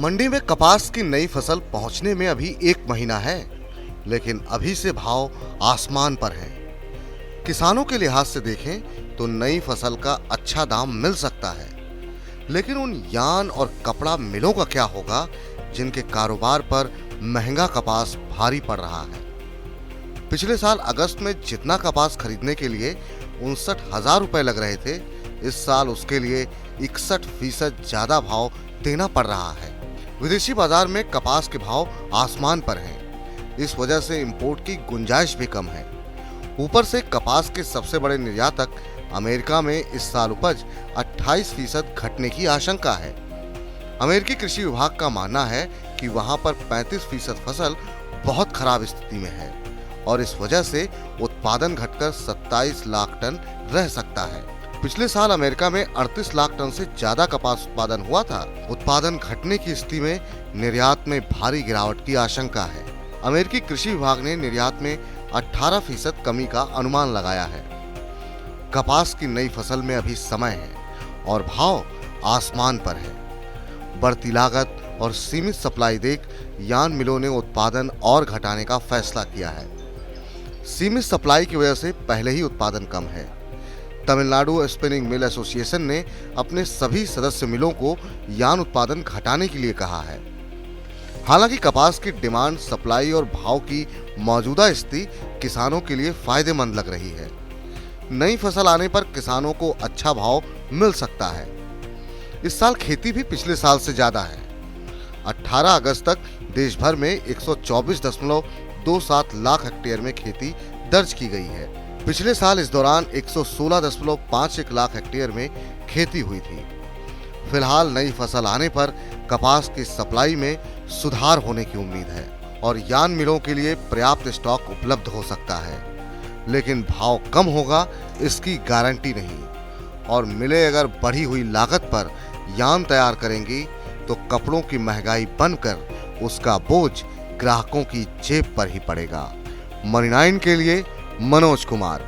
मंडी में कपास की नई फसल पहुंचने में अभी 1 महीना है, लेकिन अभी से भाव आसमान पर है। किसानों के लिहाज से देखें तो नई फसल का अच्छा दाम मिल सकता है, लेकिन उन यार्न और कपड़ा मिलों का क्या होगा जिनके कारोबार पर महंगा कपास भारी पड़ रहा है। पिछले साल अगस्त में जितना कपास खरीदने के लिए 59,000 रुपए लग रहे थे, इस साल उसके लिए 61% ज्यादा भाव देना पड़ रहा है। विदेशी बाजार में कपास के भाव आसमान पर हैं। इस वजह से इंपोर्ट की गुंजाइश भी कम है। ऊपर से कपास के सबसे बड़े निर्यातक अमेरिका में इस साल उपज 28% घटने की आशंका है। अमेरिकी कृषि विभाग का मानना है कि वहां पर 35% फसल बहुत खराब स्थिति में है और इस वजह से उत्पादन घटकर 27 लाख टन रह सकता है। पिछले साल अमेरिका में 38 लाख टन से ज्यादा कपास उत्पादन हुआ था। उत्पादन घटने की स्थिति में निर्यात में भारी गिरावट की आशंका है। अमेरिकी कृषि विभाग ने निर्यात में 18% कमी का अनुमान लगाया है। कपास की नई फसल में अभी समय है और भाव आसमान पर है। बढ़ती लागत और सीमित सप्लाई देख यार्न मिलों ने उत्पादन और घटाने का फैसला किया है। सीमित सप्लाई की वजह से पहले ही उत्पादन कम है। तमिलनाडु स्पिनिंग मिल एसोसिएशन ने अपने सभी सदस्य मिलों को यार्न उत्पादन घटाने के लिए कहा है। हालांकि कपास की डिमांड, सप्लाई और भाव की मौजूदा स्थिति किसानों के लिए फायदेमंद लग रही है। नई फसल आने पर किसानों को अच्छा भाव मिल सकता है। इस साल खेती भी पिछले साल से ज्यादा है। 18 अगस्त तक देश भर में 124.27 लाख हेक्टेयर में खेती दर्ज की गई है। पिछले साल इस दौरान 116.51 लाख हेक्टेयर में खेती हुई थी। फिलहाल नई फसल आने पर कपास की सप्लाई में सुधार होने की उम्मीद है और यार्न मिलों के लिए पर्याप्त स्टॉक उपलब्ध हो सकता है, लेकिन भाव कम होगा इसकी गारंटी नहीं। और मिलें अगर बढ़ी हुई लागत पर यार्न तैयार करेंगी तो कपड़ों की महंगाई बनकर उसका बोझ ग्राहकों की जेब पर ही पड़ेगा। मनी 9 के लिए मनोज कुमार।